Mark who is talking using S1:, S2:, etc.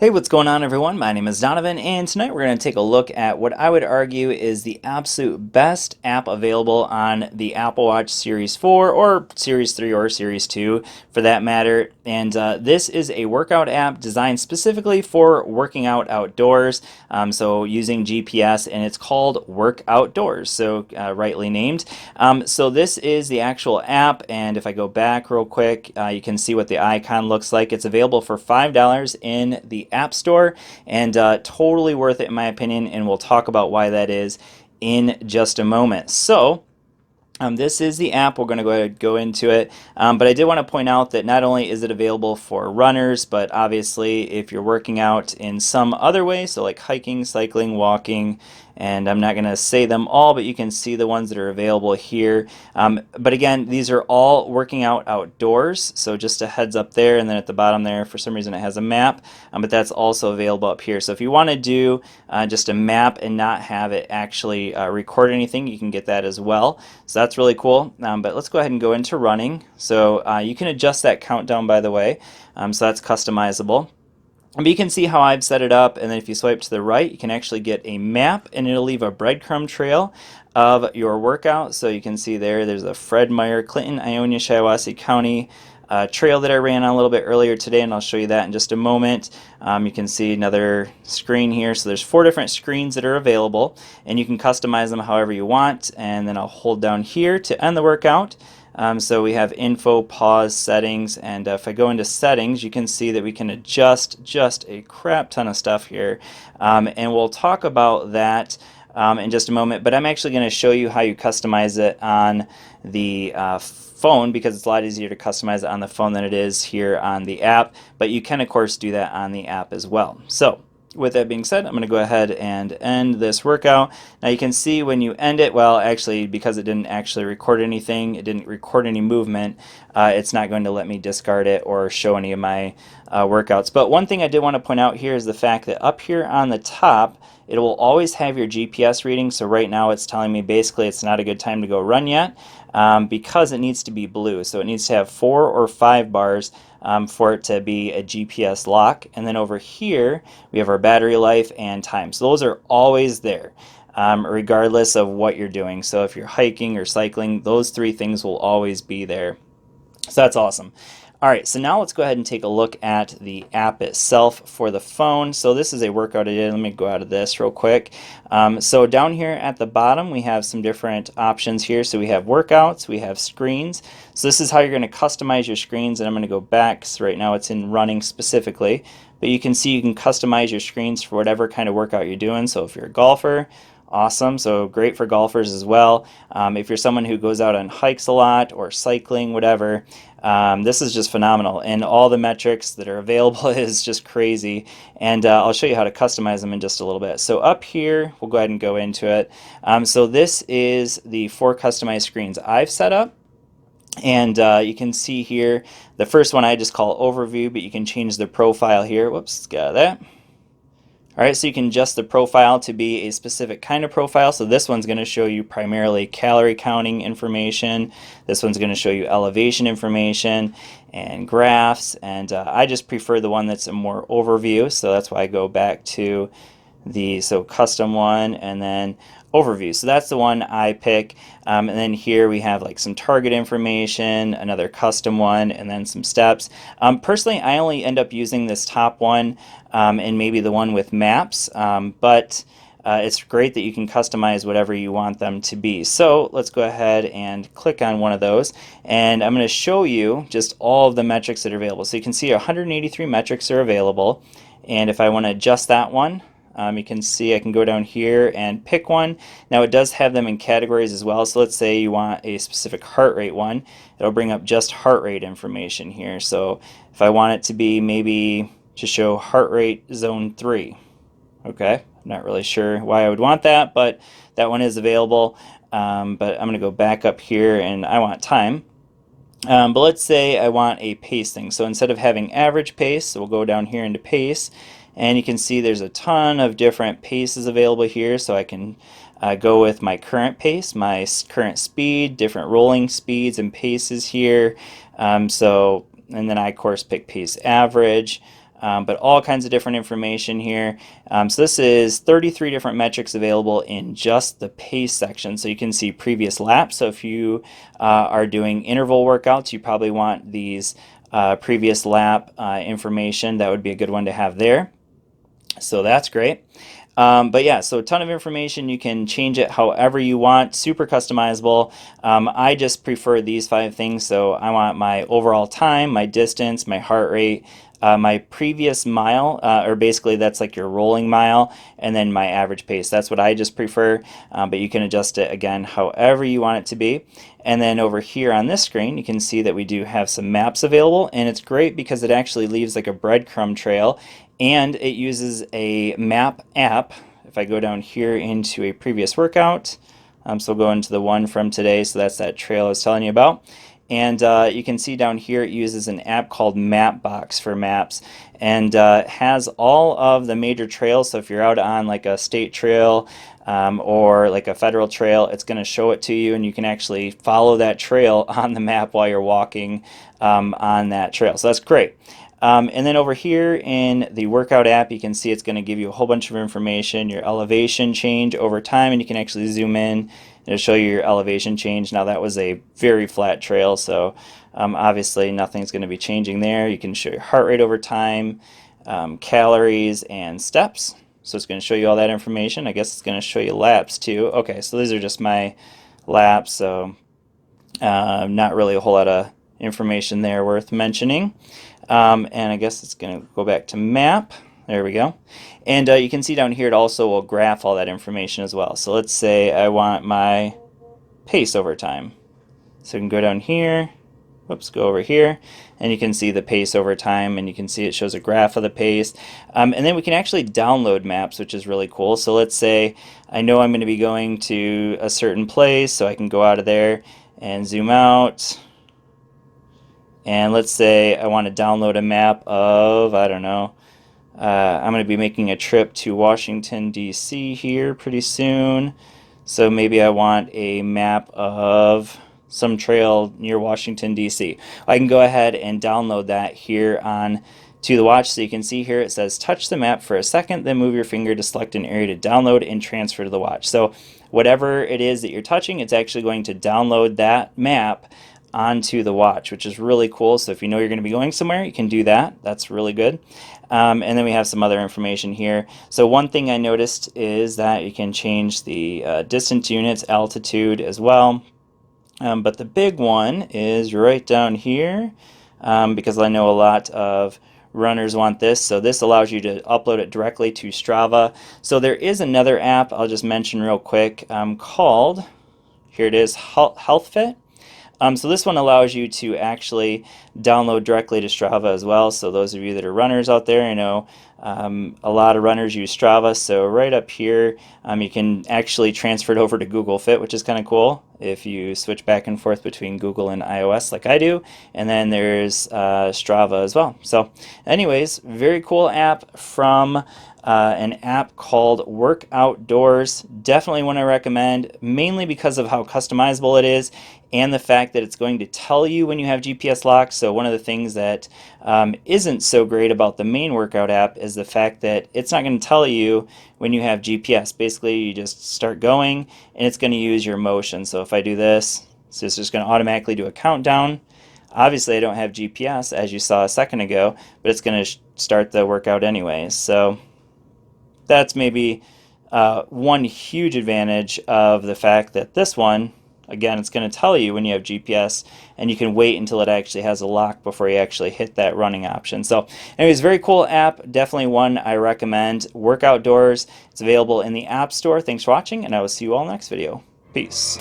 S1: Hey, what's going on, everyone? My name is Donovan, and tonight we're going to take a look at what I would argue is the absolute best app available on the Apple Watch Series 4 or Series 3 or Series 2 for that matter. And this is a workout app designed specifically for working out outdoors, so using GPS, and it's called WorkOutDoors, so rightly named. So this is the actual app, and if I go back real quick, you can see what the icon looks like. It's available for $5 in the App Store, and totally worth it in my opinion, and we'll talk about why that is in just a moment. So this is the app. We're going to go ahead and go into it. But I did want to point out that not only is it available for runners, but obviously if you're working out in some other way, so like hiking, cycling, walking, and I'm not going to say them all, but you can see the ones that are available here. But again, these are all working out outdoors, so just a heads up there. And then at the bottom there, for some reason it has a map, but that's also available up here. So if you want to do just a map and not have it actually record anything, you can get that as well. So that's really cool. But let's go ahead and go into running. So you can adjust that countdown, by the way, so that's customizable. But you can see how I've set it up, and then if you swipe to the right, you can actually get a map, and it'll leave a breadcrumb trail of your workout. So you can see there's a Fred Meyer, Clinton, Ionia, Shiawassee County trail that I ran on a little bit earlier today, and I'll show you that in just a moment. You can see another screen here. So there's 4 different screens that are available, and you can customize them however you want. And then I'll hold down here to end the workout. So we have info, pause, settings, and if I go into settings, you can see that we can adjust just a crap ton of stuff here, and we'll talk about that in just a moment. But I'm actually going to show you how you customize it on the phone, because it's a lot easier to customize it on the phone than it is here on the app, but you can of course do that on the app as well. So with that being said, I'm going to go ahead and end this workout. Now you can see when you end it, well, actually, because it didn't actually record anything, it didn't record any movement, it's not going to let me discard it or show any of my workouts. But one thing I did want to point out here is the fact that up here on the top, it will always have your GPS reading. So right now it's telling me basically it's not a good time to go run yet, because it needs to be blue. So it needs to have 4 or 5 bars for it to be a GPS lock. And then over here we have our battery life and time. So those are always there, regardless of what you're doing. So if you're hiking or cycling, those 3 things will always be there. So that's awesome. All right, so now let's go ahead and take a look at the app itself for the phone. So this is a workout I did. Let me go out of this real quick. So down here at the bottom, we have some different options here. So we have workouts, we have screens. So this is how you're going to customize your screens, and I'm going to go back, because right now it's in running specifically. But you can see you can customize your screens for whatever kind of workout you're doing. So if you're a golfer, awesome, so great for golfers as well. If you're someone who goes out on hikes a lot or cycling, whatever, this is just phenomenal, and all the metrics that are available is just crazy, and I'll show you how to customize them in just a little bit. So up here, we'll go ahead and go into it. So this is the 4 customized screens I've set up. And you can see here, the first one I just call overview, but you can change the profile here. Whoops, got that. All right, so you can adjust the profile to be a specific kind of profile. So this one's going to show you primarily calorie counting information. This one's going to show you elevation information and graphs. And I just prefer the one that's a more overview. So that's why I go back to the custom one and then overview. So that's the one I pick. And then here we have like some target information, another custom one, and then some steps. Personally, I only end up using this top one and maybe the one with maps, but it's great that you can customize whatever you want them to be. So let's go ahead and click on one of those, and I'm going to show you just all of the metrics that are available. So you can see 183 metrics are available, and if I want to adjust that one, you can see I can go down here and pick one. Now it does have them in categories as well, so let's say you want a specific heart rate one. It'll bring up just heart rate information here. So if I want it to be maybe to show heart rate zone 3, okay, I'm not really sure why I would want that, but that one is available. But I'm going to go back up here, and I want time. But let's say I want a pace thing. So instead of having average pace, so we'll go down here into pace, and you can see there's a ton of different paces available here. So I can go with my current pace, my current speed, different rolling speeds and paces here. And then I of course pick pace average. but all kinds of different information here. So this is 33 different metrics available in just the pace section. So you can see previous laps. So if you are doing interval workouts, you probably want these previous lap information. That would be a good one to have there. So that's great. But yeah, so a ton of information. You can change it however you want, super customizable. I just prefer these 5 things. So I want my overall time, my distance, my heart rate, my previous mile, or basically that's like your rolling mile, and then my average pace. That's what I just prefer, but you can adjust it again however you want it to be. And then over here on this screen, you can see that we do have some maps available, and it's great because it actually leaves like a breadcrumb trail, and it uses a map app. If I go down here into a previous workout, so we'll go into the one from today, so that's that trail I was telling you about. And you can see down here it uses an app called Mapbox for maps, and has all of the major trails. So if you're out on like a state trail or like a federal trail, it's going to show it to you, and you can actually follow that trail on the map while you're walking on that trail. So that's great. And then over here in the workout app, you can see it's going to give you a whole bunch of information, your elevation change over time, and you can actually zoom in. It'll show you your elevation change. Now that was a very flat trail, so obviously nothing's going to be changing there. You can show your heart rate over time, calories, and steps. So it's going to show you all that information. I guess it's going to show you laps too. Okay, so these are just my laps, so not really a whole lot of information there worth mentioning. And I guess it's going to go back to map. There we go. And you can see down here it also will graph all that information as well. So let's say I want my pace over time. So we can go down here, whoops, go over here, and you can see the pace over time, and you can see it shows a graph of the pace. And then we can actually download maps, which is really cool. So let's say I know I'm going to be going to a certain place, so I can go out of there and zoom out. And let's say I want to download a map of, I don't know, I'm going to be making a trip to Washington, D.C. here pretty soon. So maybe I want a map of some trail near Washington, D.C. I can go ahead and download that here on to the watch. So you can see here it says touch the map for a second, then move your finger to select an area to download and transfer to the watch. So whatever it is that you're touching, it's actually going to download that map onto the watch, which is really cool. So if you know you're going to be going somewhere, you can do that. That's really good. And then we have some other information here. So one thing I noticed is that you can change the distance units, altitude as well. But the big one is right down here, because I know a lot of runners want this. So this allows you to upload it directly to Strava. So there is another app I'll just mention real quick called, here it is, HealthFit. So this one allows you to actually download directly to Strava as well. So those of you that are runners out there, I know a lot of runners use Strava. So right up here, you can actually transfer it over to Google Fit, which is kind of cool if you switch back and forth between Google and iOS like I do. And then there's Strava as well. So anyways, very cool app from an app called WorkOutDoors. Definitely one I recommend, mainly because of how customizable it is and the fact that it's going to tell you when you have GPS lock. So one of the things that isn't so great about the main workout app is the fact that it's not going to tell you when you have GPS. Basically, you just start going and it's going to use your motion. So if I do this, so it's just going to automatically do a countdown. Obviously, I don't have GPS, as you saw a second ago, but it's going to start the workout anyways. So that's maybe one huge advantage of the fact that this one, again, it's going to tell you when you have GPS, and you can wait until it actually has a lock before you actually hit that running option. So anyways, very cool app. Definitely one I recommend. WorkOutDoors. It's available in the App Store. Thanks for watching, and I will see you all next video. Peace.